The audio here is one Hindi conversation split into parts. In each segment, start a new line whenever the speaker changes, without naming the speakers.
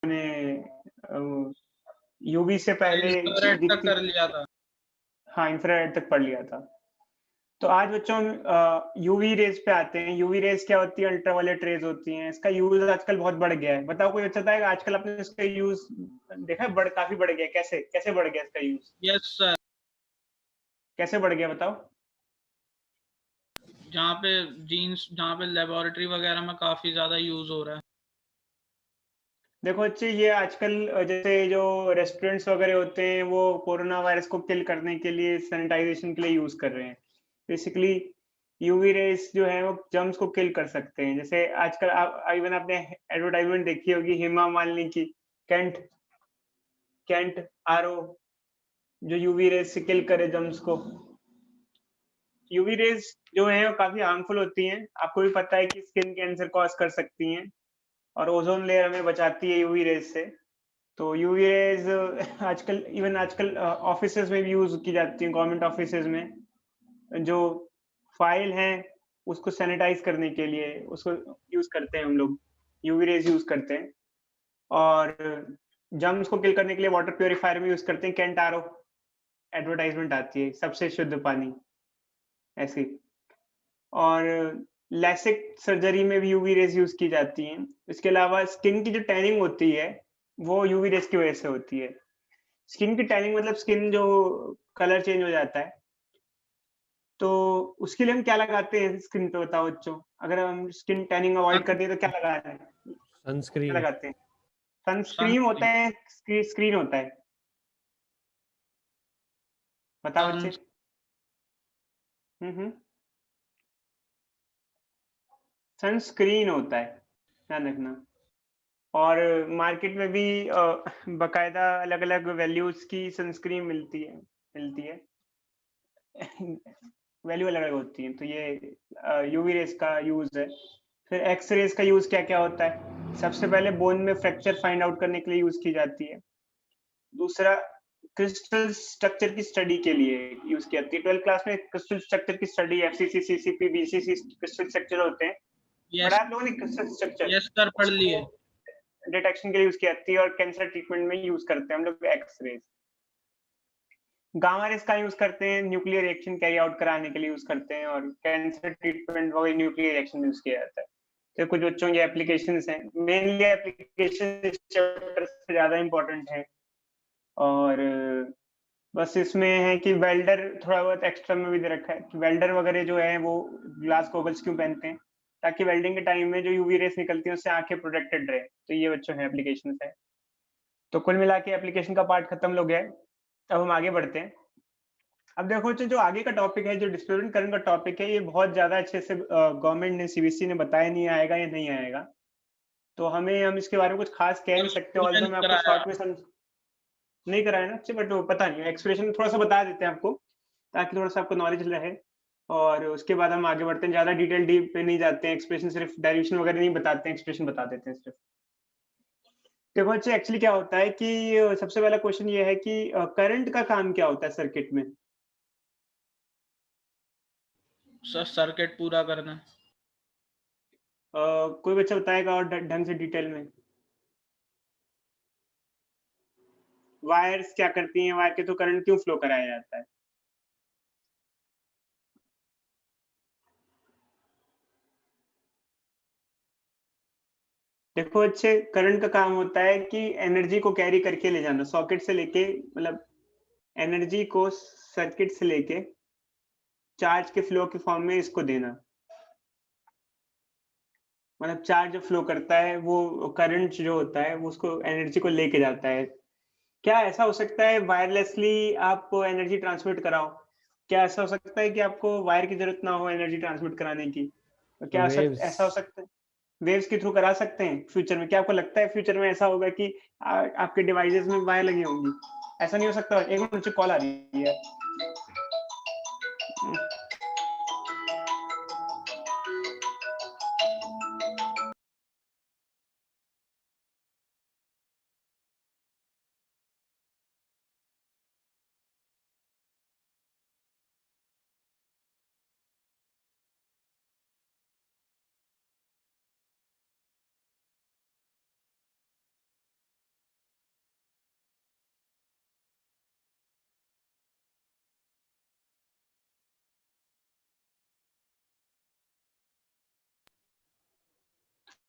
ने यूवी से पहले
इंफ्रारेड तक
दिखती
कर लिया था।
हाँ, इंफ्रारेड तक पढ़ लिया था। तो आज बच्चों यूवी रेज़ पे आते हैं। यूवी रेज़ क्या होती है? अल्ट्रावायलेट रेज़ होती हैं। इसका यूज़ आजकल बहुत बढ़ गया है। बताओ कोई बच्चा बताएगा आजकल आपने इसका यूज़ देखा है काफ़ी बढ़ गया है। कैसे? कैसे बढ़ गया इसका यूज़?
Yes sir.
कैसे बढ़ गया बताओ?
जहाँ पे लेबोरेटरी वगैरह में काफ़ी ज़्यादा यूज़ हो रहा है।
देखो बच्चे ये आजकल जैसे जो रेस्टोरेंट्स वगैरह होते हैं वो कोरोना वायरस को किल करने के लिए सैनिटाइज़ेशन के लिए यूज़ कर रहे हैं। बेसिकली यूवी रेज़ जो है वो जर्म्स को किल कर सकते हैं। जैसे आजकल आप इवन आपने एडवर्टाइज़मेंट देखी होगी हेमा मालिनी की कैंट कैंट आरओ जो यूवी रेज़ से किल करे जर्म्स को। यूवी रेज़ जो है वो काफ़ी हार्मफुल होती हैं। आपको भी पता है कि स्किन कैंसर कॉज़ कर सकती हैं और ओज़ोन लेयर हमें बचाती है यूवी रेज़ से। तो यूवी रेज़ आजकल ऑफ़िसेज़ में भी यूज़ की जाती हैं, गवर्नमेंट ऑफ़िसेज़ में। जो फ़ाइल हैं, उसको सैनिटाइज़ करने के लिए उसको यूज़ करते हैं हम लोग, यूवी रेज़ यूज़ करते हैं और जर्म्स को किल करने के लिए वाटर प्यूरीफायर भी यूज़ करते हैं, कैंट आरओ एडवर्टाइज़मेंट आती है, सबसे शुद्ध पानी, ऐसी। और लेसिक सर्जरी में भी यूवी रेज़ यूज़ की जाती हैं। इसके अलावा स्किन की जो टैनिंग होती है, वो यूवी रेज़ की वज़ह से होती है। स्किन की टैनिंग मतलब स्किन जो कलर चेंज हो जाता है, तो उसके लिए हम क्या लगाते हैं स्किन पे बताओ बच्चों? अगर हम स्किन टैनिंग अवॉइड
सन
करनी है तो क्या लगा रहे हैं? क्या
सनस्क्रीन।
लगाते हैं? सनस्क्रीन होता
सनस्क्रीन
है, स्क्रीन होता है? बताओ
सन
बच्चे? हुँ, हुँ। सनस्क्रीन होता है, ध्यान रखना। और मार्केट में भी बाकायदा अलग-अलग वैल्यूज़ की सनस्क्रीन मिलती है। वैल्यू अलग-अलग होती है, तो ये यूवी रेज़ का यूज़ है। फिर एक्स रेज़ का यूज़ क्या-क्या होता है? सबसे पहले बोन में फ्रैक्चर फाइंड आउट करने के लिए यूज़ की जाती है। दूसरा क्रिस्टल स्ट्रक्चर की स्टडी के लिए यूज़ की जाती है। 12th क्लास में क्रिस्टल स्ट्रक्चर की study FCC, CCP, BCC crystal structure होते हैं।
यस,
पढ़ा है आप लोगों ने क्रिस्टल स्ट्रक्चर?
यस सर पढ़ लिए।
उसको डिटेक्शन के लिए यूज़ की जाती है और कैंसर ट्रीटमेंट में यूज़ करते हैं हम लोग एक्स रेज़। गामा रेज़ का यूज़ करते हैं, न्यूक्लियर रिएक्शन कैरी आउट कराने के लिए यूज़ करते हैं और कैंसर ट्रीटमेंट वही न्यूक्लियर रिएक्शन में यूज़ किया जाता है। तो कुछ बच्चों की एप्लीकेशंस हैं, मेनली एप्लीकेशन इस चैप्टर से ज़्यादा इम्पोर्टेंट है और बस इसमें है कि वेल्डर थोड़ा बहुत एक्स्ट्रा में भी दे रखा है कि वेल्डर वगैरह जो है वो ग्लास गॉगल्स क्यों पहनते हैं? ताकि वेल्डिंग के टाइम में जो यूवी रेज़ निकलती हैं उससे आँखें प्रोटेक्टेड रहे। तो ये बच्चों है एप्लीकेशंस है। तो कुल मिला के एप्लीकेशन का पार्ट खत्म हो गया है। अब हम आगे बढ़ते हैं। अब देखो जो आगे का टॉपिक है, जो डिस्प्लेसमेंट करंट का टॉपिक है, ये बहुत ज़्यादा अच्छे से गवर्नमेंट ने सीबीएसई ने बताया नहीं आएगा या नहीं आएगा। तो हम इसके बारे में कुछ खास कह नहीं
सर
सकते
स्कूल में
ऑल्दो
नहीं
मैं आपको
कराया।
शॉर्ट में नहीं कराया ना अच्छे बट पता नहीं एक्सप्रेशन थोड़ा-सा बता देते हैं आपको, ताकि थोड़ा-सा आपको नॉलेज रहे और उसके बाद हम आगे बढ़ते हैं। ज़्यादा डिटेल डीप पे नहीं जाते हैं, एक्सप्रेशन सिर्फ डेरिवेशन वगैरह नहीं बताते हैं, एक्सप्रेशन बता देते हैं सिर्फ। देखो बच्चे एक्चुअली क्या होता है कि सबसे पहला क्वेश्चन ये है कि करंट का काम क्या होता है सर्किट में?
सर सर्किट पूरा करना।
कोई बच्चा बताएगा और ढंग से डिटेल में? वायर्स क्या करती हैं? वायर के थ्रू करंट क्यों फ्लो कराया जाता है? देखो बच्चे करंट का काम होता है कि एनर्जी को कैरी करके ले जाना, सॉकेट से लेके मतलब एनर्जी को सर्किट से लेके चार्ज के फ्लो के फॉर्म में इसको देना। मतलब चार्ज जो फ्लो करता है वो करंट जो होता है वो उसको एनर्जी को लेके जाता है। क्या ऐसा हो सकता है वायरलेसली आप एनर्जी ट्रांसमिट कराओ? क्या ऐसा हो सकता है कि आपको वायर की ज़रूरत ना हो एनर्जी ट्रांसमिट कराने की? तो क्या
वेव्स।
ऐसा हो सकता है? वेव्स के थ्रू करा सकते हैं फ्यूचर में? क्या आपको लगता है फ्यूचर में ऐसा होगा कि आपके डिवाइसेज़ में वायर लगी होंगी? ऐसा नहीं हो सकता? एक मिनट मुझे कॉल आ रही है यार।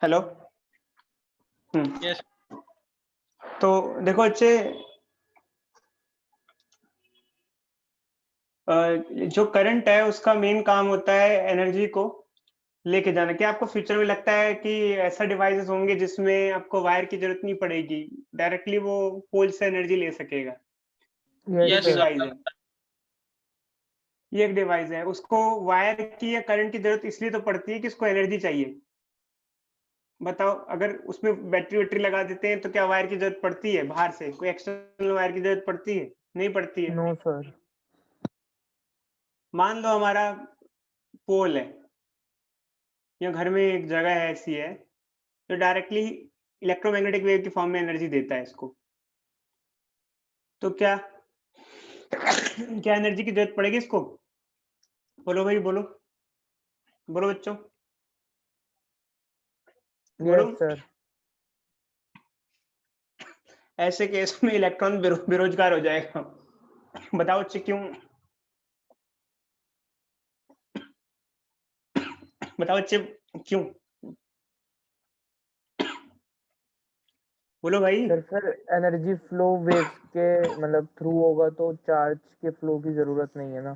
हेलो।
यस
तो देखो बच्चे, जो करंट है उसका मेन काम होता है एनर्जी को लेके जाना। क्या आपको फ्यूचर में लगता है कि ऐसा डिवाइसेस होंगे जिसमें आपको वायर की जरूरत नहीं पड़ेगी, डायरेक्टली वो पोल से एनर्जी ले सकेगा? ये
यस
एक
यस
सर।
डिवाइस है, ये एक डिवाइस है। उसको वायर की या करंट की जरूरत इसलिए तो पड़ती है कि उसको एनर्जी चाहिए। बताओ, अगर उसमें बैटरी वैटरी लगा देते हैं तो क्या वायर की जरूरत पड़ती है? बाहर से कोई एक्सटर्नल वायर की जरूरत पड़ती है? नहीं पड़ती है।
No sir.
मान लो हमारा पोल है या घर में एक जगह है ऐसी है जो डायरेक्टली इलेक्ट्रोमैग्नेटिक वेव की फॉर्म में एनर्जी देता है इसको, तो क्या क्या एनर्जी की जरूरत पड़ेगी इसको? बोलो भाई, बोलो बोलो बच्चों, बोलो।
Yes sir.
ऐसे केस में इलेक्ट्रॉन बेरोजगार हो जाएगा। बताओ बच्चे क्यों? बताओ बच्चे क्यों? बोलो भाई।
सर एनर्जी फ्लो वेव्स के मतलब थ्रू होगा तो चार्ज के फ्लो की जरूरत नहीं है ना।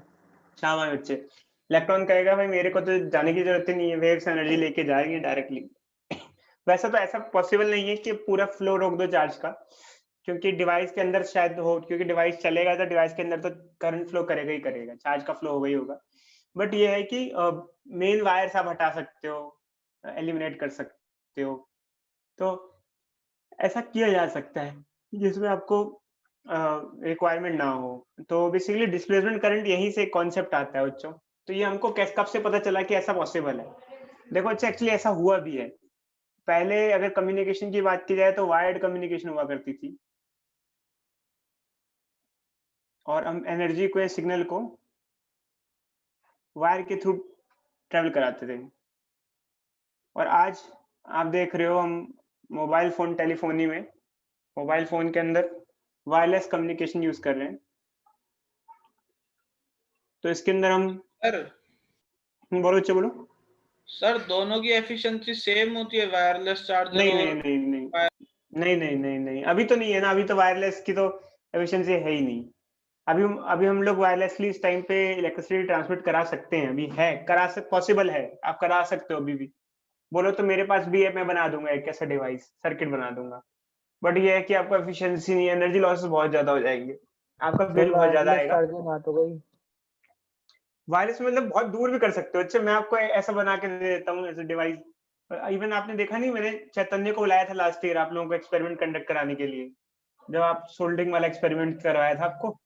शाबाश बच्चे। इलेक्ट्रॉन कहेगा भाई मेरे को तो जाने की जरूरत ही नहीं है, वेव्स एनर्जी लेके जाएंगे डायरेक्टली। वैसे तो ऐसा पॉसिबल नहीं है कि पूरा फ्लो रोक दो चार्ज का, क्योंकि डिवाइस के अंदर शायद हो, क्योंकि डिवाइस चलेगा तो डिवाइस के अंदर तो करंट फ्लो करेगा ही करेगा, चार्ज का फ्लो होगा ही होगा। बट ये है कि मेन वायर्स आप हटा सकते हो, एलिमिनेट कर सकते हो। तो ऐसा किया जा सकता है जिसमें आपको रिक्वायरमेंट ना हो। तो बेसिकली डिस्प्लेसमेंट करंट यहीं से कॉन्सेप्ट आता है बच्चों। तो ये हमको कैसे, कब से पता चला कि ऐसा पॉसिबल है? देखो अच्छा, एक्चुअली ऐसा हुआ भी है। पहले अगर कम्युनिकेशन की बात की जाए तो वायर्ड कम्युनिकेशन हुआ करती थी, और हम एनर्जी को या सिग्नल को वायर के थ्रू ट्रेवल कराते थे। और आज आप देख रहे हो, हम मोबाइल फोन टेलीफोनी में, मोबाइल फोन के अंदर वायरलेस कम्युनिकेशन यूज कर रहे हैं। तो इसके अंदर हम
सर।
बोलो बच्चे बोलो।
सर दोनों की एफिशिएंसी सेम होती है, वायरलेस चार्जर
नहीं
और
नहीं नहीं नहीं नहीं नहीं नहीं नहीं, अभी तो नहीं है ना, अभी तो वायरलेस की तो एफिशिएंसी है ही नहीं। अभी हम लोग वायरलेसली इस टाइम पे इलेक्ट्रिसिटी ट्रांसमिट करा सकते हैं, अभी है, पॉसिबल है, आप करा सकते हो अभी भी। बोलो तो मेरे पास भी है, मैं बना दूंगा एक ऐसा डिवाइस, सर्किट बना दूंगा। बट ये है कि आपको एफिशिएंसी नहीं, एनर्जी लॉसेस बहुत ज्यादा हो जाएंगे, आपका
सर
बिल बहुत ज्यादा
वायरलेस
आएगा।
चार्जिंग आ तो गई।
वायरलेस मतलब बहुत दूर भी कर सकते हो। अच्छा, मैं आपको ऐसा बना के दे देता हूँ ऐसा डिवाइस। इवन आपने देखा नहीं, मैंने चैतन्य को बुलाया था लास्ट ईयर आप लोगों को एक्सपेरिमेंट कंडक्ट कराने के लिए, जब आप सोल्डरिंग वाला एक्सपेरिमेंट करवाया था आपको।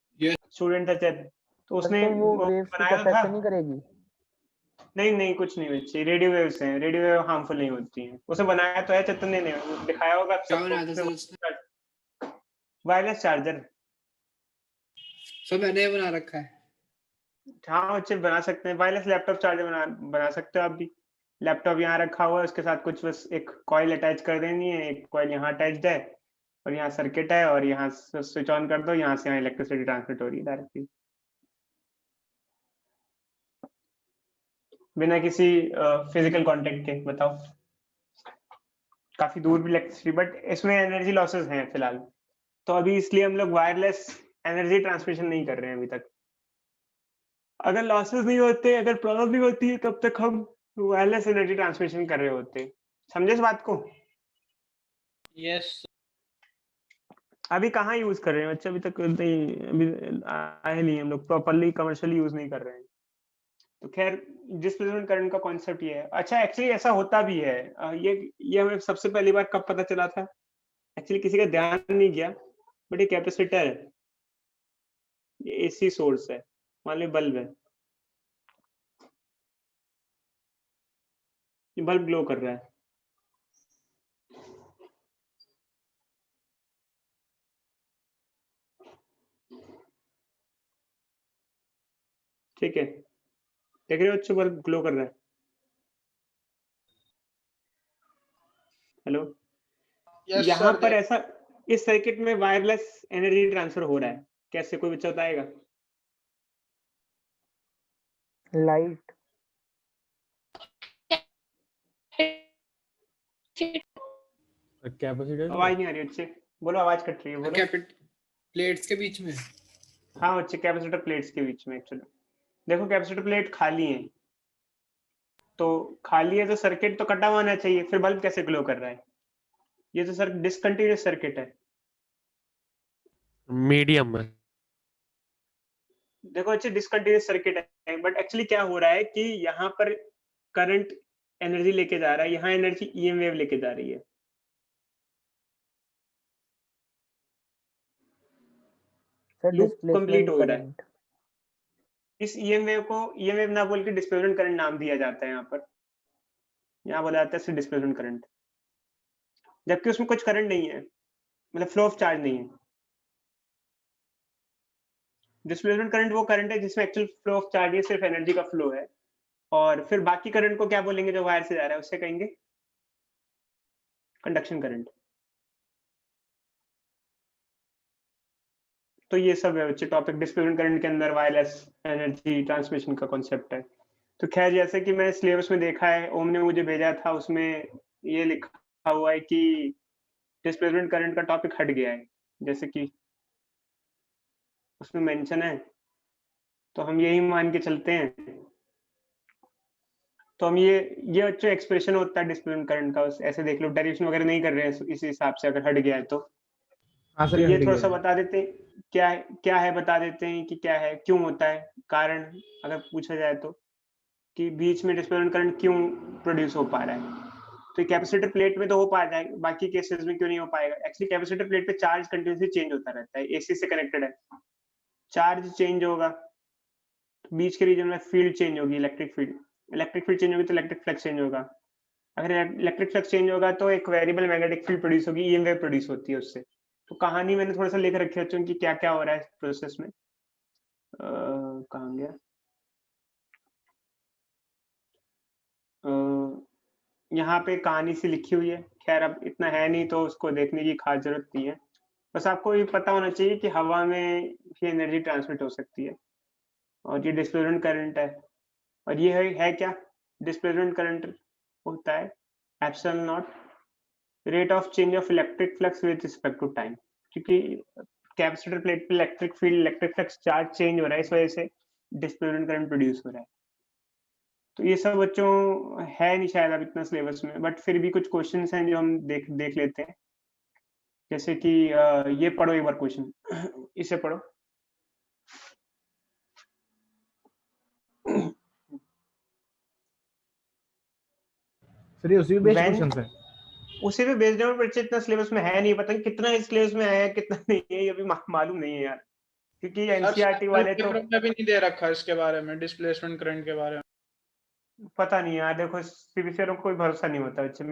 स्टूडेंट था चैतन्य, तो
सर
उसने
तो वो
वो
वेव्स कुछ
बनाया तो था।
अफेक्ट नहीं करेगी।
नहीं नहीं, कुछ नहीं बच्चे, रेडियो वेव्स हैं, रेडियो वेव हार्मफुल नहीं होती हैं। उसे बनाया तो है चैतन्य ने, वो दिखाया होगा
क्या
सबको।
बनाया था सर उसने?
Wireless charger.
सर मैंने बना रखा है।
हाँ बच्चे बना सकते हैं, वायरलेस लैपटॉप चार्जर बना सकते हो आप भी। लैपटॉप यहाँ रखा हुआ है, उसके साथ कुछ बस एक कॉइल अटैच कर देनी है, एक कॉइल यहाँ अटैच्ड है, और यहाँ सर्किट है, और यहाँ स्विच ऑन कर दो, यहाँ से यहाँ इलेक्ट्रिसिटी ट्रांसमिट हो रही है डायरेक्टली, बिना किसी फिजिकल कांटेक्ट के। बताओ, काफी दूर भी इलेक्ट्रिसिटी, बट इसमें एनर्जी लॉसेस हैं फिलहाल। तो अभी इसलिए हम लोग वायरलेस एनर्जी ट्रांसमिशन नहीं कर रहे हैं अभी तक। अगर लॉसेस नहीं होते, अगर प्रॉब्लम नहीं होती, तब तक हम वायरलेस एनर्जी ट्रांसमिशन कर रहे होते। समझे इस बात को?
यस
अभी कहाँ यूज कर रहे हैं बच्चे, अभी तक नहीं, अभी आए नहीं, हम लोग प्रॉपरली कमर्शियली यूज नहीं कर रहे हैं। तो खैर, डिस्प्लेसमेंट करंट का कॉन्सेप्ट ये है। अच्छा, एक्चुअली ऐसा होता भी है। ये हमें सबसे पहली बार कब पता चला था? एक्चुअली किसी का ध्यान नहीं गया, बट ये कैपेसिटर है, ये एसी सोर्स है, मान लो बल्ब है, ये बल्ब ग्लो कर रहा है। ठीक है, देख रहे हो बच्चों, बल्ब ग्लो कर रहा है। हेलो।
यस
यहाँ
सर
पर ऐसा, इस सर्किट में वायरलेस एनर्जी ट्रांसफर हो रहा है, कैसे, कोई बच्चा बताएगा?
लाइट। कैपेसिटर
आवाज नहीं आ रही अच्छे, बोलो, आवाज कट रही है, बोलो।
प्लेट्स के बीच में।
हाँ अच्छे, कैपेसिटर प्लेट्स के बीच में एक्चुअली। देखो कैपेसिटर प्लेट खाली है, तो खाली है तो सर्किट तो कटा हुआ होना चाहिए, फिर बल्ब कैसे ग्लो कर रहा है? ये तो सर डिसकंटिन्यूअस सर्किट है।
मीडियम में
देखो अच्छे, डिसकंटिन्यूअस सर्किट है, बट एक्चुअली क्या हो रहा है कि यहाँ पर करंट एनर्जी लेके जा रहा है, यहाँ एनर्जी ईएम वेव लेके जा रही है।
सर
लूप कंप्लीट
डिस्प्लेसमेंट
हो रहा है।
करंट।
इस ईएम वेव को ईएम वेव ना बोल के डिस्प्लेसमेंट करंट नाम दिया जाता है। यहाँ बोला जाता है सिर्फ डिस्प्लेसमेंट करंट, जबकि उसमें कुछ करंट नहीं है, मतलब फ्लो ऑफ चार्ज नहीं है। डिस्प्लेसमेंट करंट वो करंट है जिसमें एक्चुअल फ्लो ऑफ चार्ज है, सिर्फ एनर्जी का फ्लो है। और फिर बाकी करंट को क्या बोलेंगे, जो वायर से जा रहा है उससे कहेंगे कंडक्शन करंट। तो ये सब है बच्चे टॉपिक डिस्प्लेसमेंट करंट के अंदर वायरलेस एनर्जी ट्रांसमिशन का कॉन्सेप्ट है। तो खैर जैसे कि मैं सिलेबस में देखा है, ओम ने मुझे भेजा था, उसमें ये लिखा हुआ है कि डिस्प्लेसमेंट करंट का टॉपिक हट गया है, जैसे कि उसमें मेंशन है, तो हम यही मान के चलते हैं। तो हम ये बच्चों एक्सप्रेशन होता है डिस्प्लेसमेंट करंट का, ऐसे देख लो, डेरिवेशन वगैरह नहीं कर रहे हैं इस हिसाब से, अगर हट गया है तो।
हाँ सर,
तो ये
हट
थोड़ा
गया
सा
है।
बता देते हैं क्या है, बता देते हैं कि क्या है, क्यों होता है, कारण अगर पूछा जाए तो, कि बीच में डिस्प्लेसमेंट करंट क्यों प्रोड्यूस हो पा रहा है। तो कैपेसिटर प्लेट में तो हो पा जाएगा, बाकी केसेस में क्यों नहीं हो पाएगा? एक्चुअली कैपेसिटर प्लेट पे चार्ज कंटिन्यूसली चेंज होता रहता है, एसी से कनेक्टेड है, चार्ज चेंज होगा तो बीच के रीजन में फील्ड चेंज होगी, इलेक्ट्रिक फील्ड चेंज होगी तो इलेक्ट्रिक फ्लक्स चेंज होगा। अगर इलेक्ट्रिक फ्लक्स चेंज होगा तो एक वेरिएबल मैग्नेटिक फील्ड प्रोड्यूस होगी, ईएम वेव प्रोड्यूस होती है उससे। तो कहानी मैंने थोड़ा सा लिख रखी है बच्चों की, क्या क्या हो रहा है इस प्रोसेस में। कहाँ गया? यहाँ पे कहानी सी लिखी हुई है, खैर अब इतना है नहीं तो उसको देखने की खास जरूरत नहीं है। बस आपको ये पता होना चाहिए कि हवा में ये एनर्जी ट्रांसमिट हो सकती है, और ये डिस्प्लेसमेंट करंट है। और ये है क्या? डिस्प्लेसमेंट करंट होता है epsilon naught, rate of change of electric flux with respect to time. क्योंकि कैपेसिटर प्लेट पे electric field, electric flux charge change हो रहा है, इस वजह से डिस्प्लेसमेंट करंट प्रोड्यूस हो रहा है। तो ये सब बच्चों है नहीं शायद अब इतना सिलेबस में, बट फिर भी कुछ क्वेश्चंस हैं जो हम देख लेते हैं। जैसे कि ये पढ़ो एक बार क्वेश्चन, इसे पढ़ो।
सर ये उसी पे बेस्ड
When-
क्वेश्चन है।
उसी पे बेस्ड है, बच्चे इतना सिलेबस में है नहीं, पता नहीं कितना इस सिलेबस में आया है कितना नहीं है, ये अभी मालूम नहीं है यार, क्योंकि एनसीईआरटी वाले तो
पेपर भी नहीं दे रखा इसके बारे में, डिस्प्लेसमेंट करंट के बारे में।
पता नहीं यार। देखो सीबीसीआर को कोई भरोसा नहीं होता बच्चे,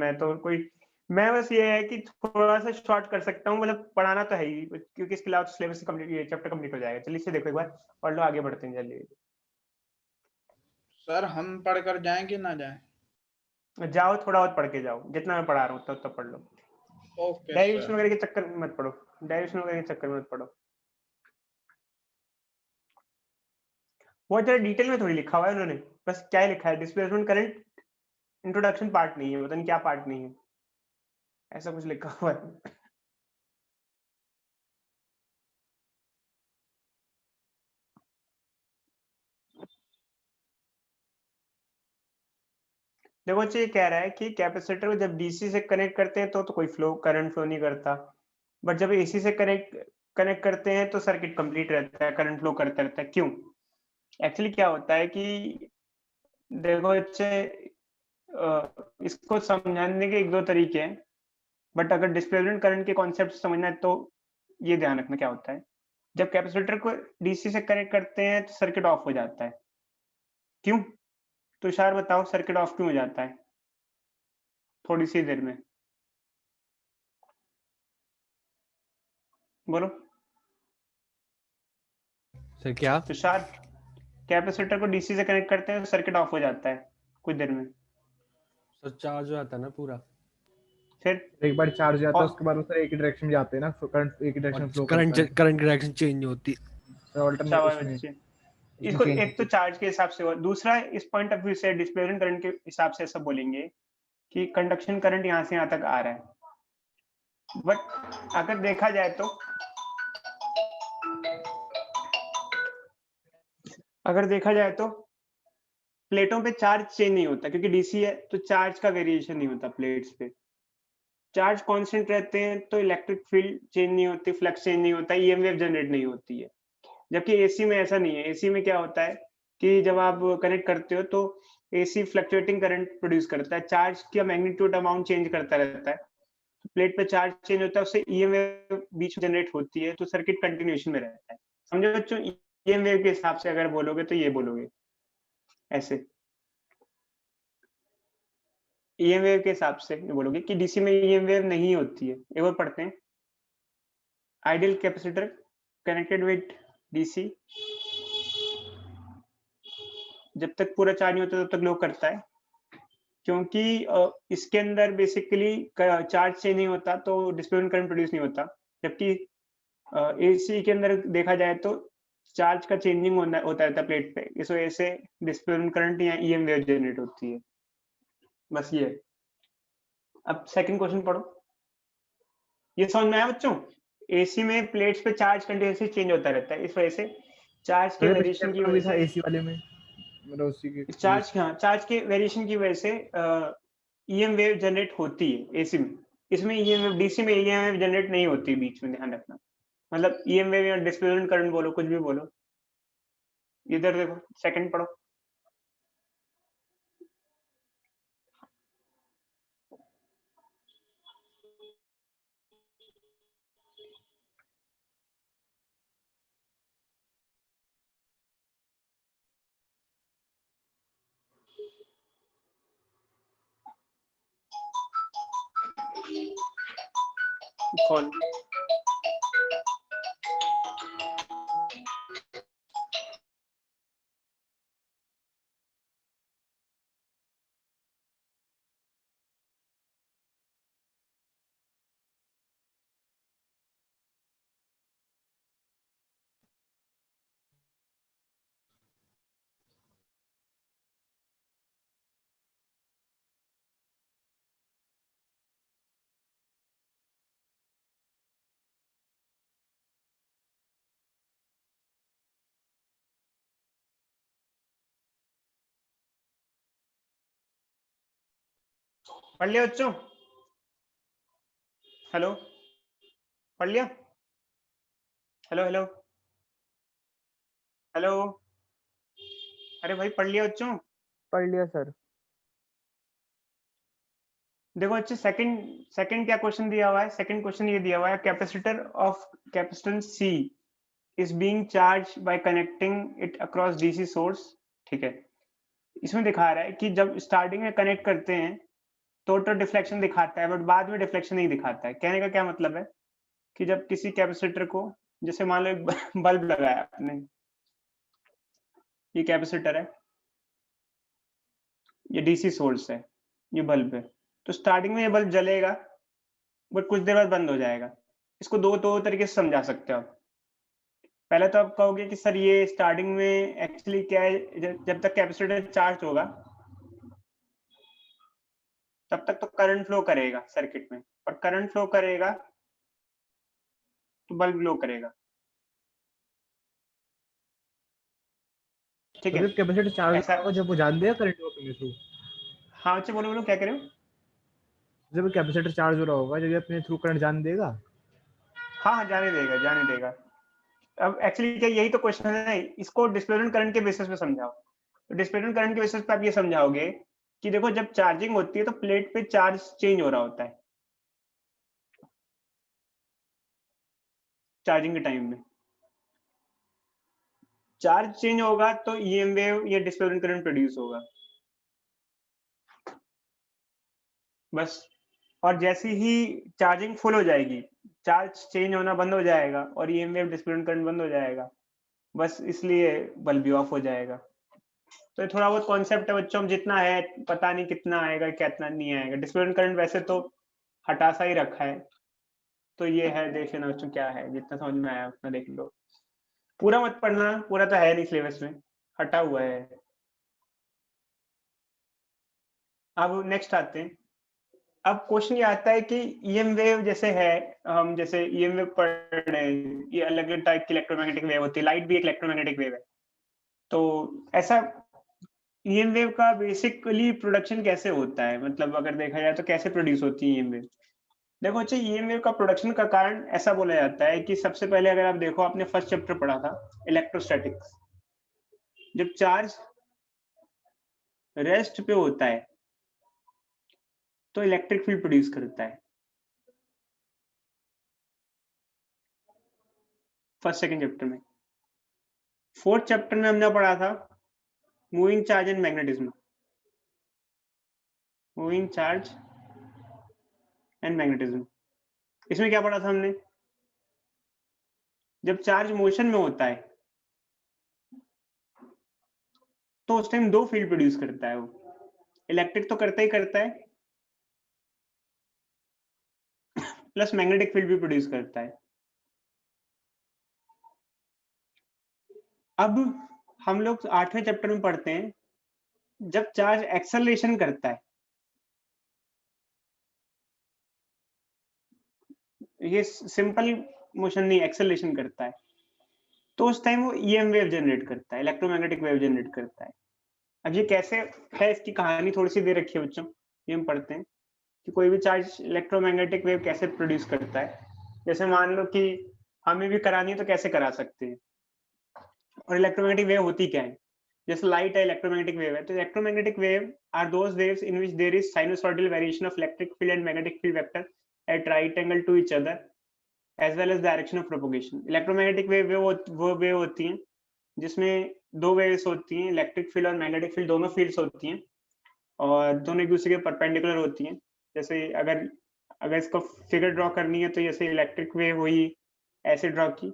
मैं बस ये है कि थोड़ा सा शॉर्ट कर सकता हूँ, मतलब पढ़ाना तो है ही, क्योंकि इसके अलावा सिलेबस कंप्लीट, ये चैप्टर कंप्लीट हो जाएगा। चलिए इसे देखो एक बार, पढ़ लो, आगे बढ़ते हैं जल्दी।
सर हम पढ़कर जाएं कि ना जाएं?
जाओ, थोड़ा और पढ़ के जाओ, जितना मैं पढ़ा रहा हूँ तब पढ़ लो।
Okay
derivation
sir.
वगैरह के चक्कर में मत पढ़ो, डेरिवेशन वगैरह के चक्कर में मत पढ़ो। बहुत ज्यादा डिटेल में थोड़ी लिखा हुआ है उन्होंने, बस क्या लिखा है, डिस्प्लेसमेंट करंट इंट्रोडक्शन पार्ट नहीं है, पता नहीं क्या पार्ट नहीं है, ऐसा कुछ लिखा हुआ है। देखो बच्चे, ये कह रहा है कि कैपेसिटर को जब डीसी से कनेक्ट करते हैं तो कोई करंट फ्लो नहीं करता, बट जब एसी से कनेक्ट करते हैं तो सर्किट कंप्लीट रहता है, करंट फ्लो करता रहता है। क्यों? एक्चुअली क्या होता है कि देखो बच्चे, इसको समझाने के एक दो तरीके हैं, बट अगर डिस्प्लेसमेंट करंट के कॉन्सेप्ट समझना है तो ये ध्यान रखना क्या होता है। जब कैपेसिटर को डीसी से कनेक्ट करते हैं तो सर्किट ऑफ हो जाता है। क्यों? तुषार बताओ, सर्किट ऑफ क्यों हो जाता है थोड़ी सी देर में? बोलो
सर क्या?
तुषार, कैपेसिटर को डीसी से कनेक्ट करते हैं तो सर्किट ऑफ हो जाता है कुछ देर में,
सर चार्ज हो जाता है ना पूरा,
फिर
एक बार चार्ज जाता है
और-
उसके बाद वो सर एक ही डायरेक्शन में जाते हैं ना, करंट एक ही डायरेक्शन फ्लो करता है।
करंट की डायरेक्शन चेंज होती है।
अल्टरनेट
शाबाश
उसमें
बच्चे।
उसमें
इसको
change
एक तो
होती
चार्ज के हिसाब से, और दूसरा इस पॉइंट ऑफ व्यू से डिस्प्लेसमेंट करंट के हिसाब से ऐसा बोलेंगे कि कंडक्शन करंट यहाँ से यहाँ तक आ रहा है, बट अगर देखा जाए तो प्लेटों पे चार्ज चेंज नहीं होता, क्योंकि डीसी है तो चार्ज का वेरिएशन नहीं होता प्लेट्स पे। चार्ज कांस्टेंट रहते हैं तो इलेक्ट्रिक फील्ड चेंज नहीं होती, फ्लक्स चेंज नहीं होता, ईएम वेव जनरेट नहीं होती है। जबकि एसी में ऐसा नहीं है। एसी में क्या होता है कि जब आप कनेक्ट करते हो तो एसी फ्लक्चुएटिंग करंट प्रोड्यूस करता है, चार्ज का मैग्नीट्यूड अमाउंट चेंज करता रहता है, तो प्लेट पे चार्ज चेंज होता है, उससे ईएम वेव बीच में जनरेट होती है, तो सर्किट कंटिन्यूएशन में रहता है। समझो बच्चों, ईएम वेव के हिसाब से अगर बोलोगे तो ये बोलोगे ऐसे, ईएम वेव के हिसाब से बोलोगे कि डीसी में ईएम वेव नहीं होती है। एक और पढ़ते हैं, ideal capacitor connected with DC जब तक पूरा चार्ज नहीं होता तब तक लो करता है, क्योंकि इसके अंदर बेसिकली चार्ज चेंज नहीं होता तो डिस्प्लेसमेंट करंट प्रोड्यूस नहीं होता। जबकि एसी के अंदर देखा जाए तो चार्ज का चेंजिंग होता रहता है प्लेट पे, इस वजह से डिस्प्लेसमेंट करंट या ईएम वेव जनरेट होती है। बस ये। अब सेकंड क्वेश्चन पढ़ो। ये समझ में आया बच्चों? एसी में प्लेट्स पे चार्ज कंटिन्यूअसली चेंज होता रहता है, इस वजह से चार्ज के वेरिएशन की वजह से
एसी वाले में मेरा उसी के
चार्ज के वेरिएशन की वजह से ईएम वेव जनरेट होती है एसी में। इसमें ईएम वेव, डीसी में ईएम वेव जनरेट नहीं होती बीच में, ध्यान रखना। मतलब ईएम वेव या डिस्प्लेसमेंट करंट बोलो, कुछ भी बोलो। इधर देखो, सेकंड पढ़ो। कौन? पढ़ लिया बच्चों? हेलो, पढ़ लिया? हेलो हेलो हेलो, अरे भाई पढ़ लिया बच्चों?
पढ़ लिया सर।
देखो अच्छे, सेकंड क्या क्वेश्चन दिया हुआ है? सेकंड क्वेश्चन ये दिया हुआ है, capacitor of capacitance C is being charged by connecting it across DC source। ठीक है, इसमें दिखा रहा है कि जब स्टार्टिंग में कनेक्ट करते हैं तो डिफ्लेक्शन दिखाता है, बट बाद में डिफ्लेक्शन नहीं दिखाता है। कहने का क्या मतलब है कि जब किसी कैपेसिटर को, जैसे मान लो एक बल्ब लगाया आपने, ये कैपेसिटर है, ये डीसी सोर्स है, ये बल्ब है, तो स्टार्टिंग में ये बल्ब जलेगा बट कुछ देर बाद बंद हो जाएगा। इसको दो तरीके से समझा सकते हो आप। पहले तो आप कहोगे कि सर ये स्टार्टिंग में एक्चुअली क्या है, जब तक कैपेसिटर चार्ज होगा तब तक तो करंट फ्लो करेगा सर्किट में, और करंट फ्लो करेगा तो बल्ब ग्लो करेगा। ठीक है,
कैपेसिटर चार्ज
ऐसा।
होगा जब वो जान देगा करंट को अपने थ्रू।
हाँ बच्चे बोलो क्या कह रहे हो?
जब कैपेसिटर चार्ज हो रहा होगा, जब ये अपने थ्रू करंट जान देगा।
हाँ जाने देगा। अब एक्चुअली क्या, यही तो क्वेश्चन है, इसको डिस्प्लेसमेंट करंट के बेसिस पे समझाओ। तो डिस्प्लेसमेंट करंट के बेसिस पे आप ये समझाओगे कि देखो जब चार्जिंग होती है तो प्लेट पे चार्ज चेंज हो रहा होता है चार्जिंग के टाइम में। चार्ज चेंज होगा तो ईएम वेव या डिस्प्लेसमेंट करंट प्रोड्यूस होगा, बस। और जैसे ही चार्जिंग फुल हो जाएगी, चार्ज चेंज होना बंद हो जाएगा और ईएम वेव डिस्प्लेसमेंट करंट बंद हो जाएगा, बस इसलिए बल्ब भी ऑफ हो जाएगा। तो ये थोड़ा बहुत कॉन्सेप्ट है बच्चों, जितना है पता नहीं कितना आएगा कितना नहीं आएगा। डिस्प्लेसमेंट करंट वैसे तो हटा सा ही रखा है, तो ये है, देख लेना बच्चों क्या है, जितना समझ में आया उतना देख लो। पूरा मत पढ़ना, पूरा तो है नहीं सिलेबस में, हटा हुआ है। अब नेक्स्ट आते हैं, अब क्वेश्चन ये आता है कि ईएम वेव जैसे है, हम जैसे ईएम वेव पढ़ रहे हैं, ये अलग अलग टाइप की इलेक्ट्रोमैग्नेटिक वेव होती है, लाइट भी एक इलेक्ट्रोमैग्नेटिक वेव है। तो ऐसा ईएम वेव का बेसिकली प्रोडक्शन कैसे होता है, मतलब अगर देखा जाए तो कैसे प्रोड्यूस होती है ईएम वेव? देखो अच्छा, ईएम वेव का प्रोडक्शन का कारण ऐसा बोला जाता है कि सबसे पहले अगर आप देखो, आपने फर्स्ट चैप्टर पढ़ा था इलेक्ट्रोस्टैटिक्स, जब चार्ज रेस्ट पे होता है तो इलेक्ट्रिक फील्ड प्रोड्यूस करता है, फर्स्ट सेकंड चैप्टर में। फोर्थ चैप्टर में हमने पढ़ा था moving charge and magnetism, moving charge and magnetism. इसमें क्या पढ़ा था हमने? जब चार्ज मोशन में होता है तो उस टाइम दो फील्ड प्रोड्यूस करता है, वो इलेक्ट्रिक तो करता ही करता है, प्लस मैग्नेटिक फील्ड भी प्रोड्यूस करता है। अब हम लोग 8वें चैप्टर में पढ़ते हैं, जब चार्ज एक्सेलरेशन करता है, ये सिंपल मोशन नहीं, एक्सेलरेशन करता है, तो उस टाइम वो ईएम वेव जनरेट करता है, इलेक्ट्रोमैग्नेटिक वेव जनरेट करता है। अब ये कैसे है, इसकी कहानी थोड़ी सी दे रखी है बच्चों, ये हम पढ़ते हैं कि कोई भी चार्ज इलेक्ट्रोमैग्नेटिक वेव कैसे प्रोड्यूस करता है। जैसे मान लो कि हमें भी करानी है तो कैसे करा सकते हैं, और इलेक्ट्रोमैग्नेटिक वेव होती क्या है? जैसे लाइट है, इलेक्ट्रोमैग्नेटिक वेव है, तो electromagnetic wave are those waves in which there is sinusoidal variation of electric field and magnetic field vector at right angle to each other as well as direction of propagation. Electromagnetic wave वो वेव होती हैं जिसमें दो वेव्स होती हैं, इलेक्ट्रिक फील्ड और मैग्नेटिक फील्ड दोनों फील्ड्स होती हैं, और दोनों एक दूसरे के परपेंडिकुलर होती हैं। जैसे अगर अगर इसको फिगर ड्रॉ करनी है तो जैसे इलेक्ट्रिक वेव हुई ऐसे ड्रॉ की,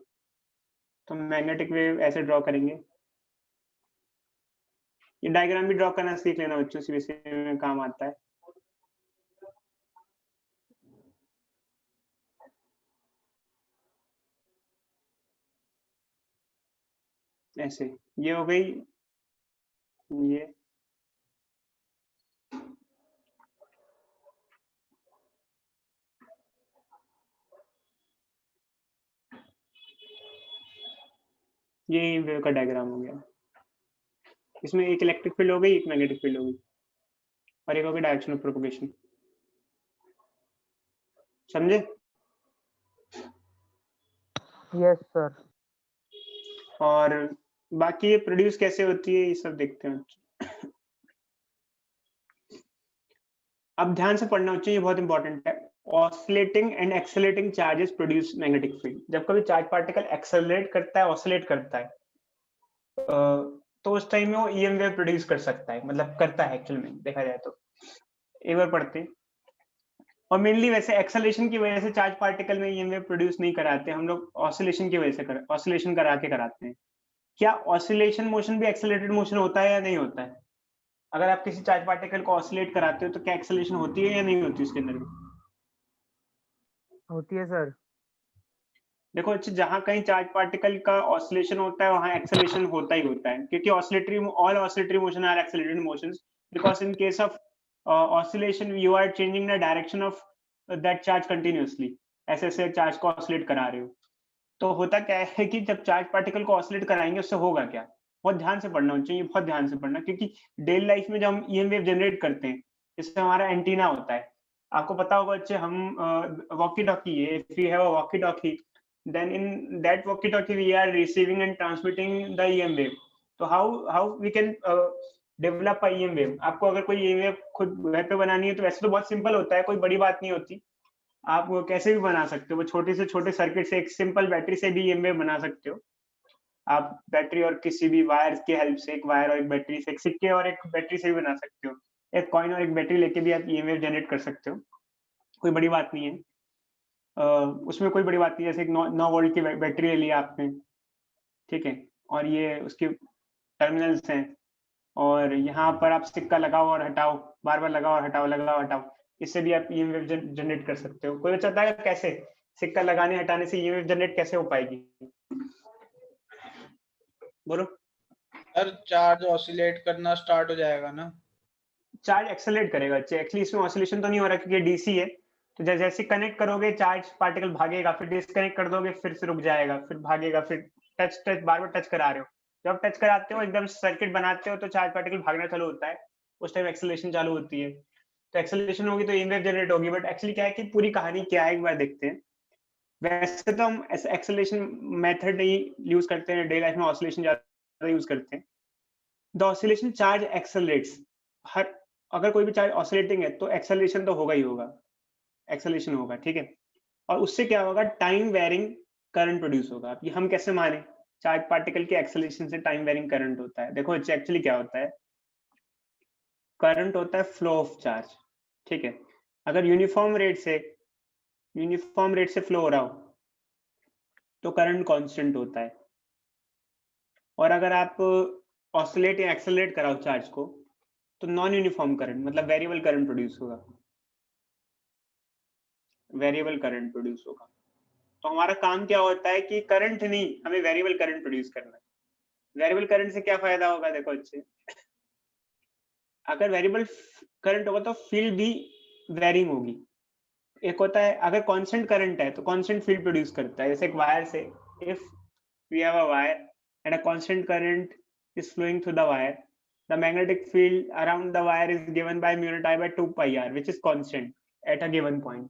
तो मैग्नेटिक वेव ऐसे ड्रॉ करेंगे। ये डायग्राम भी ड्रॉ करना सीख लेना बच्चों, सीबीएसई में काम आता है। ऐसे ये हो गई, ये वेव का डायग्राम हो गया। इसमें एक इलेक्ट्रिक फील्ड हो गई, एक मैग्नेटिक फील्ड हो गई, और एक हो गई डायरेक्शन ऑफ प्रोपगेशन। समझे?
Yes sir.
और बाकी ये प्रोड्यूस कैसे होती है ये सब देखते हैं। अब ध्यान से पढ़ना बच्चों, ये बहुत इंपॉर्टेंट है। Oscillating and accelerating charges produce magnetic field. जब कभी चार्ज पार्टिकल एक्सेलरेट करता है, ऑसिलेट करता है, तो उस टाइम में वो ईएम वेव प्रोड्यूस कर सकता है, मतलब करता है एक्चुअल में देखा जाए तो। एक बार पढ़ते हैं। और मेनली वैसे एक्सेलरेशन की वजह से चार्ज पार्टिकल में ईएम वेव प्रोड्यूस नहीं कराते हम लोग, ऑसिलेशन की वजह से ऑसिलेशन करा के कराते हैं। क्या ऑसिलेशन मोशन भी एक्सेलरेटेड मोशन होता है या नहीं होता है? अगर आप किसी चार्ज पार्टिकल को ऑसिलेट कराते हो तो क्या एक्सेलरेशन होती है या नहीं होती उसके अंदर?
होती है सर।
देखो अच्छा, जहां कहीं चार्ज पार्टिकल का ऑसिलेशन होता है वहां एक्सेलरेशन होता ही होता है, क्योंकि all oscillatory motion are accelerated motions, because in case of oscillation you are changing the direction of that charge continuously. ऐसे ऐसे चार्ज को ऑसिलेट करा रहे हो, तो होता क्या है कि जब चार्ज पार्टिकल को ऑसिलेट कराएंगे उससे होगा क्या, बहुत ध्यान से पढ़ना चाहिए, बहुत ध्यान से पढ़ना, क्योंकि डेली लाइफ में जब हम ईएम वेव जनरेट करते हैं, इससे हमारा एंटीना होता है। आपको पता होगा बच्चे, हम वॉकी टॉकी है, if you have a walkie talkie, then in that walkie talkie we are receiving and transmitting the EM wave. तो how we can develop a EM wave? आपको अगर कोई EM wave खुद घर पे बनानी है तो वैसे तो बहुत सिंपल होता है, कोई बड़ी बात नहीं होती, आप वो कैसे भी बना सकते हो। वो छोटे से छोटे सर्किट से, एक सिंपल बैटरी से भी EM wave बना सकते हो आप। बैटरी और किसी भी वायर की हेल्प से, एक वायर और एक बैटरी से, एक सिक्के और एक बैटरी से भी बना सकते हो, एक कॉइन और एक बैटरी लेके भी आप EM wave जनरेट कर सकते हो, कोई बड़ी बात नहीं है। उसमें कोई बड़ी बात नहीं है। जैसे एक 9 वोल्ट की बैटरी ले लिया आपने, ठीक है, और ये उसके टर्मिनल्स हैं, और यहाँ पर आप सिक्का लगाओ और हटाओ, बार बार लगाओ और हटाओ, लगाओ हटाओ, इससे भी आप ईएम वेव जनरेट कर सकते हो। कोई बच्चा बताएगा कैसे सिक्का लगाने हटाने से ईएम वेव जनरेट कैसे हो पाएगी? बोलो।
सर चार्ज ऑसिलेट करना स्टार्ट हो जाएगा ना।
चार्ज एक्सेलरेट करेगा। एक्चुअली इसमें ऑसिलेशन तो नहीं हो रहा क्योंकि डीसी है, तो जैसे कनेक्ट करोगे चार्ज पार्टिकल भागेगा, फिर डिस्कनेक्ट कर दोगे फिर से रुक जाएगा, फिर भागेगा, फिर टच बार बार टच करा रहे हो। जब टच कराते हो एकदम सर्किट बनाते हो तो चार्ज पार्टिकल भागना चालू होता है, उस टाइम एक्सेलरेशन चालू होती है। तो एक्सेलरेशन होगी तो ईएम वेव जनरेट होगी। बट एक्चुअली क्या है कि पूरी कहानी क्या है एक बार देखते हैं। वैसे तो हम एक्सेलरेशन मेथड ही यूज करते हैं, डेली लाइफ में ऑसिलेशन ज्यादा यूज करते हैं। द ऑसिलेशन चार्ज एक्सेलरेट्स, हर अगर कोई भी चार्ज ऑसिलेटिंग है तो एक्सेलरेशन तो होगा ही होगा, एक्सेलरेशन होगा, ठीक है। और उससे क्या होगा, टाइम वेरिंग करंट प्रोड्यूस होगा। अब ये हम कैसे माने, चार्ज पार्टिकल के एक्सेलरेशन से टाइम वेरिंग करंट होता है। देखो एक्चुअली क्या होता है, करंट होता है फ्लो ऑफ चार्ज, ठीक है। अगर यूनिफॉर्म रेट से फ्लो हो रहा हो तो करंट कांस्टेंट होता है, और अगर आप ऑसिलेट या एक्सेलरेट कराओ चार्ज को तो नॉन यूनिफॉर्म करंट मतलब वेरिएबल करंट प्रोड्यूस होगा, वेरिएबल करंट प्रोड्यूस होगा। तो हमारा काम क्या होता है कि करंट नहीं, हमें वेरिएबल करंट प्रोड्यूस करना है। वेरिएबल करंट से क्या फायदा होगा, देखो अच्छे, अगर वेरिएबल करंट होगा तो फील्ड भी वेरिंग होगी। एक होता है अगर कांस्टेंट करंट है तो कांस्टेंट फील्ड प्रोड्यूस करता है। जैसे एक वायर से, if we have a wire and a constant current is flowing through the wire, the magnetic field around the wire is given by mu naught I by 2 pi r, which is constant at a given point.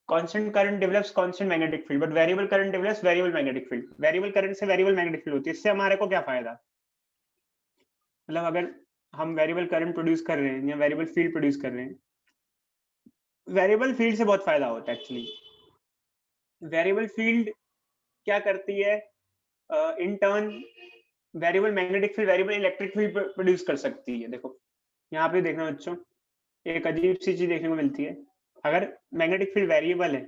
Constant current develops constant magnetic field, but variable current develops variable magnetic field. Variable current से variable magnetic field होती है। इससे हमारे को क्या फायदा, मतलब अगर हम वेरिएबल करंट प्रोड्यूस कर रहे हैं या वेरिएबल फील्ड प्रोड्यूस कर रहे हैं, वेरिएबल फील्ड से बहुत फायदा होता है। एक्चुअली वेरिएबल फील्ड क्या करती है, in turn variable magnetic field variable electric field produce कर सकती है। देखो यहाँ पे देखना बच्चों, एक अजीब सी चीज देखने को मिलती है। अगर मैग्नेटिक फील्ड वेरिएबल है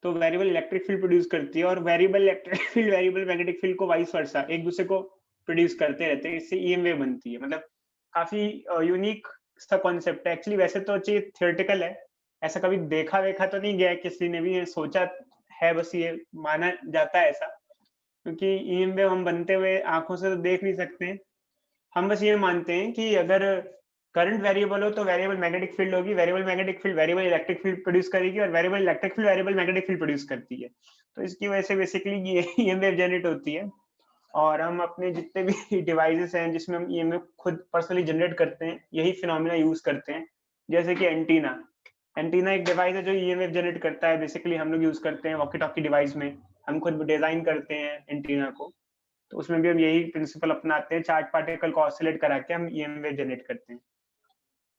तो वेरिएबल इलेक्ट्रिक फील्ड प्रोड्यूस करती है, और variable electric field variable magnetic field को वाइस वर्सा एक दूसरे को प्रोड्यूस करते रहते हैं। इससे ईएम वेव बनती है। मतलब काफी यूनिक सा कॉन्सेप्ट है। एक्चुअली वैसे तो चीज थियोरेटिकल है, ऐसा कभी देखा वेखा तो नहीं गया, किसी ने भी ये सोचा है, बस ये माना जाता है ऐसा, क्योंकि ईएम वेव हम बनते हुए आंखों से तो देख नहीं सकते। हम बस ये मानते हैं कि अगर करंट वेरिएबल हो तो वेरिएबल मैग्नेटिक फील्ड होगी, variable magnetic field variable electric field produce करेगी, और variable electric field variable magnetic field produce करती है। तो इसकी वजह से बेसिकली ये ईएम वेव जनरेट होती है। और हम अपने जितने भी डिवाइसेस हैं जिसमें हम ईएम वेव खुद पर्सनली जनरेट करते हैं, यही फिनोमेना यूज करते हैं। जैसे कि एंटीना एक डिवाइस है जो ईएम वेव जनरेट करता है। बेसिकली हम लोग यूज करते हैं वॉकी टॉकी डिवाइस में, हम खुद डिजाइन करते हैं एंटीना को, तो उसमें भी हम यही प्रिंसिपल अपनाते हैं, चार्ज पार्टिकल को ऑसिलेट करा के हम ईएम वेव जनरेट करते हैं।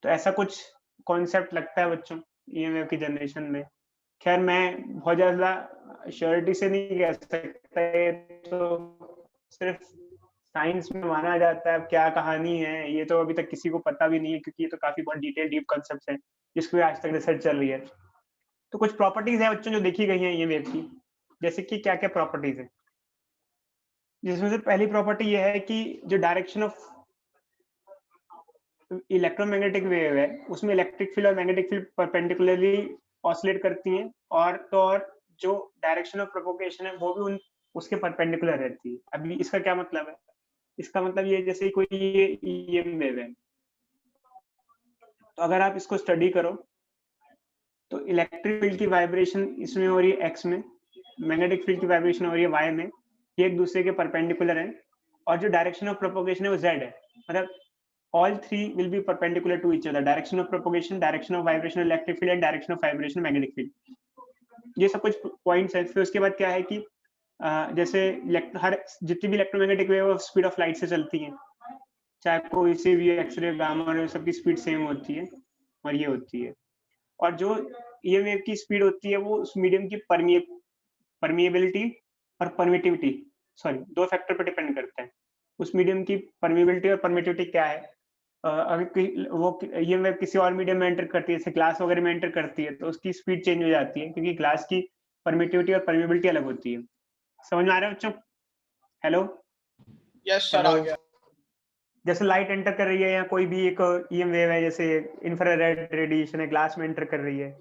तो ऐसा कुछ कॉन्सेप्ट लगता है बच्चों ईएम वेव की जनरेशन में। खैर मैं बहुत ज्यादा श्योरिटी से नहीं कह सकता, तो सिर्फ साइंस में माना जाता है। अब क्या कहानी है ये तो अभी तक किसी को पता भी नहीं है, क्योंकि ये तो काफी बहुत डिटेल डीप कॉन्सेप्ट है जिसपे आज तक रिसर्च चल रही है। तो कुछ प्रॉपर्टीज है बच्चों जो देखी गई हैं ईएम वेव की, जैसे कि क्या क्या प्रॉपर्टीज है, जिसमें से पहली प्रॉपर्टी ये है कि जो डायरेक्शन ऑफ इलेक्ट्रोमैग्नेटिक वेव है उसमें इलेक्ट्रिक फील्ड और मैग्नेटिक फील्ड परपेंडिकुलरली ऑसिलेट करती हैं, और जो डायरेक्शन ऑफ प्रोपोगेशन है वो भी उसके परपेंडिकुलर रहती है। अभी इसका क्या मतलब है, इसका मतलब ये जैसे कोई ये ईएम वेव है, तो अगर आप इसको स्टडी करो तो इलेक्ट्रिक फील्ड की वाइब्रेशन इसमें हो रही है एक्स में, मैग्नेटिक फील्ड की वाइब्रेशन हो रही है वाई में, ये एक दूसरे के परपेंडिकुलर है, और जो डायरेक्शन ऑफ प्रोपोगेशन है वो जेड है। मतलब all three will be perpendicular to each other, direction of propagation, direction of vibration electric field and direction of vibration magnetic field। ये सब कुछ पॉइंट्स है। फिर उसके बाद क्या है कि जैसे हर जितनी भी electromagnetic wave speed of light से चलती हैं, चाहे कोई सी भी एक्सरे गामा, सबकी स्पीड सेम होती है और ये होती है। और जो ईएम वेव की स्पीड होती है वो उस मीडियम की परमिएबिलिटी और परमिटिविटी, सॉरी, दो फैक्टर पर डिपेंड करता है। उस मीडियम की परमिएबिलिटी और परमिटिविटी क्या है, अगर वो ईएम वेव किसी और मीडियम में एंटर करती है, जैसे ग्लास वगैरह में एंटर करती है, तो उसकी स्पीड चेंज हो जाती है, क्योंकि ग्लास की परमिटिविटी और परमिएबिलिटी अलग होती है। समझ में आ रहा है बच्चों? हेलो,
यस सर, आ गया।
जैसे लाइट एंटर कर रही है या कोई भी एक ईएम वेव है, जैसे इंफ्रारेड रेडिएशन है, ग्लास में एंटर कर रही है,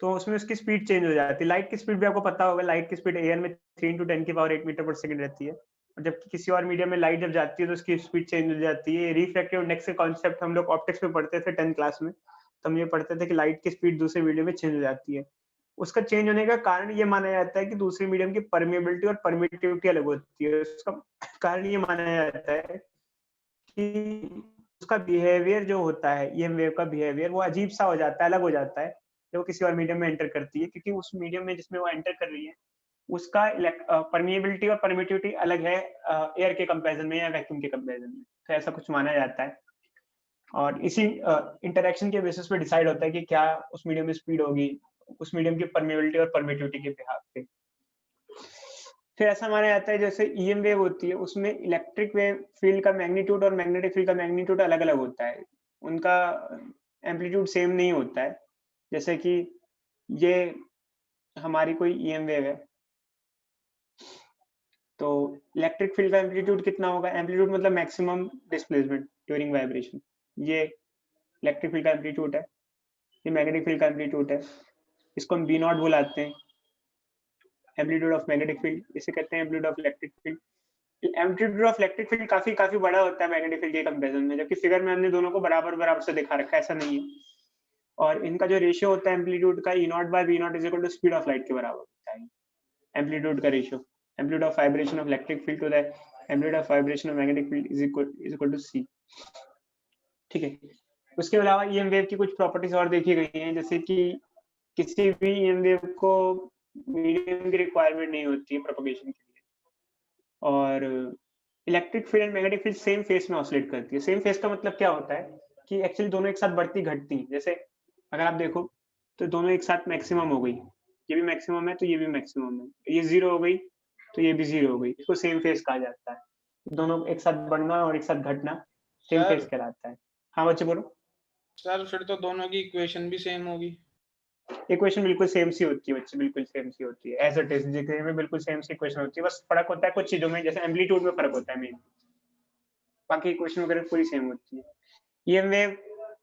तो उसमें उसकी स्पीड चेंज हो जाती है। लाइट की स्पीड भी आपको पता होगा, लाइट की स्पीड एयर में 3 × 10⁸ मीटर पर सेकंड रहती है, और जबकि किसी और मीडियम में लाइट जब जाती है तो उसकी स्पीड चेंज हो जाती है। रिफ्रैक्टिव इंडेक्स का कॉन्सेप्ट हम लोग ऑप्टिक्स में पढ़ते थे 10th क्लास में, तो हम ये पढ़ते थे कि लाइट की स्पीड दूसरे मीडियम में चेंज हो जाती है। उसका चेंज होने का कारण ये माना जाता है कि दूसरे मीडियम की परमेबिलिटी और परमिटिविटी अलग होती है। उसका कारण ये माना जाता है कि उसका बिहेवियर जो होता है, ईएम वेव का बिहेवियर वो अजीब सा हो जाता है, अलग हो जाता है जब वो किसी और मीडियम में एंटर करती है, क्योंकि उस मीडियम में जिसमें वो एंटर कर रही है उसका परमिएबिलिटी और परमिटिविटी अलग है एयर के कंपैरिजन में या वैक्यूम के कंपैरिजन में। तो ऐसा कुछ माना जाता है और इसी इंटरेक्शन के बेसिस पे डिसाइड होता है कि क्या उस मीडियम में स्पीड होगी, उस मीडियम की परमिएबिलिटी और परमिटिविटी के बिहाफ पे। फिर ऐसा माना जाता है जैसे ईएम वेव होती है उसमें इलेक्ट्रिक वेव फील्ड का मैग्नीट्यूड और मैग्नेटिक फील्ड का मैग्नीट्यूड अलग-अलग होता है। उनका एम्पलीट्यूड सेम नहीं होता है। जैसे कि ये हमारी कोई ईएम वेव है, तो इलेक्ट्रिक फील्ड का एम्पलीट्यूड कितना होगा? एम्पलीट्यूड मतलब मैक्सिमम डिस्प्लेसमेंट ड्यूरिंग वाइब्रेशन। ये इलेक्ट्रिक फील्ड का एम्पलीट्यूड है, ये मैग्नेटिक फील्ड का एम्पलीट्यूड है। इसको हम बी नॉट बुलाते हैं, एम्पलीट्यूड ऑफ मैग्नेटिक फील्ड। इसे कहते हैं amplitude of electric field. Amplitude of electric field काफी बड़ा होता है मैग्नेटिक फील्ड के कंपैरिजन में, जबकि फिगर में हमने दोनों को बराबर से दिखा रखा है, ऐसा नहीं है। और इनका जो रेशियो होता है एम्पलीट्यूड का E nought by B nought is equal to speed of light के बराबर होता है एम्पलीट्यूड का ratio. Amplitude of vibration of electric field to the amplitude of vibration of magnetic field is equal to C. ठीक है। उसके अलावा ईएम वेव की कुछ प्रॉपर्टीज और देखी गई हैं, जैसे कि किसी भी ईएम वेव को मीडियम की रिक्वायरमेंट नहीं होती है प्रोपगेशन के लिए, और electric field and magnetic field same face में ऑसिलेट करती है। सेम फेस का मतलब क्या होता है कि एक्चुअली दोनों एक साथ बढ़ती घटती हैं। जैसे अगर आप देखो तो दोनों एक साथ मैक्सिमम हो गई, ये भी मैक्सिमम है तो ये भी मैक्सिमम है, ये 0 हो गई तो ये भी 0 हो गई, इसको सेम फेस कहा जाता है। दोनों एक साथ बढ़ना और एक साथ घटना सेम फेस कहलाता है। हाँ बच्चे बोलो।
सर फिर तो दोनों की इक्वेशन भी सेम होगी।
इक्वेशन बिल्कुल सेम सी होती है बच्चे, बिल्कुल सेम सी होती है, एज इट इज दिखने में बिल्कुल सेम सी इक्वेशन होती है। बस फर्क होता है कुछ चीजों में, जैसे एम्पलीट्यूड में फर्क होता है मेन, बाकी इक्वेशन वगैरह पूरी सेम होती है। ईएम वेव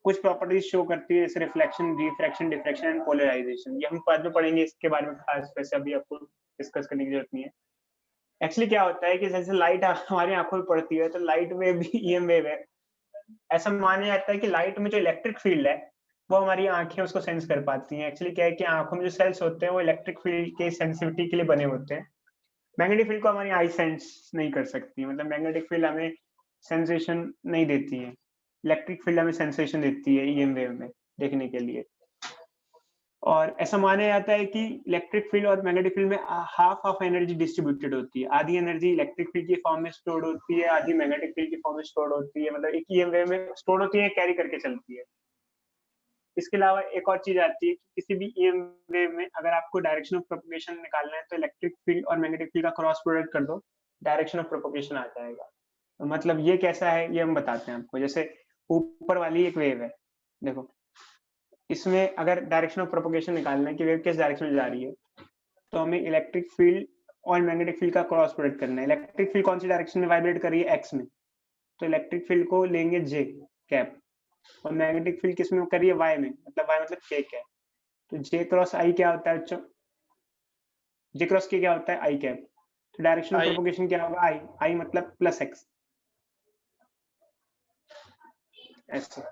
कुछ प्रॉपर्टीज शो करती है, जैसे reflection, refraction, diffraction and polarisation. ये हम बाद में पढ़ेंगे, इसके बारे में खास वैसे अभी आपको डिस्कस करने की जरूरत नहीं है। एक्चुअली क्या होता है कि जैसे लाइट हमारी आंखों में पड़ती है तो लाइट में भी ईएम वेव है। ऐसा माना जाता है कि लाइट में जो इलेक्ट्रिक फील्ड है वो हमारी आंखें उसको सेंस कर पाती हैं। एक्चुअली क्या है कि आंखों में जो सेल्स होते हैं वो इलेक्ट्रिक फील्ड के सेंसिटिविटी के लिए बने होते हैं। मैग्नेटिक फील्ड को हमारी आई सेंस नहीं कर सकती, मतलब मैग्नेटिक फील्ड हमें सेंसेशन नहीं देती है, इलेक्ट्रिक फील्ड हमें सेंसेशन देती है ईएम वेव में देखने के लिए। और ऐसा माना जाता है कि इलेक्ट्रिक फील्ड और मैग्नेटिक फील्ड में हाफ ऑफ एनर्जी डिस्ट्रीब्यूटेड होती है। आधी एनर्जी इलेक्ट्रिक फील्ड की फॉर्म में स्टोर्ड होती है, आधी मैग्नेटिक फील्ड की फॉर्म में स्टोर्ड होती है, मतलब एक ईएम वेव में स्टोर्ड होती है, कैरी करके चलती है। इसके अलावा एक और चीज आती है कि किसी भी ईएम वेव में अगर आपको डायरेक्शन ऑफ प्रोपगेशन निकालना है तो इलेक्ट्रिक फील्ड और मैग्नेटिक फील्ड का क्रॉस प्रोडक्ट कर दो, डायरेक्शन ऑफ प्रोपगेशन आ जाएगा। तो मतलब ये कैसा है ये हम बताते हैं आपको। जैसे ऊपर वाली एक वेव है, देखो इसमें अगर डायरेक्शन ऑफ प्रोपगेशन निकालना है कि वेव किस डायरेक्शन में जा रही है, तो हमें इलेक्ट्रिक फील्ड और मैग्नेटिक फील्ड का क्रॉस प्रोडक्ट करना है। इलेक्ट्रिक फील्ड कौन सी डायरेक्शन में वाइब्रेट कर रही है? एक्स में, तो इलेक्ट्रिक फील्ड को लेंगे जे कैप, और मैग्नेटिक फील्ड किस में कर रही है? वाई में, मतलब वाई मतलब के कैप। तो जे क्रॉस आई क्या होता है बच्चों? जे क्रॉस के क्या होता है? आई कैप। तो डायरेक्शन ऑफ प्रोपगेशन क्या होगा? आई, आई मतलब प्लस एक्स, ऐसे।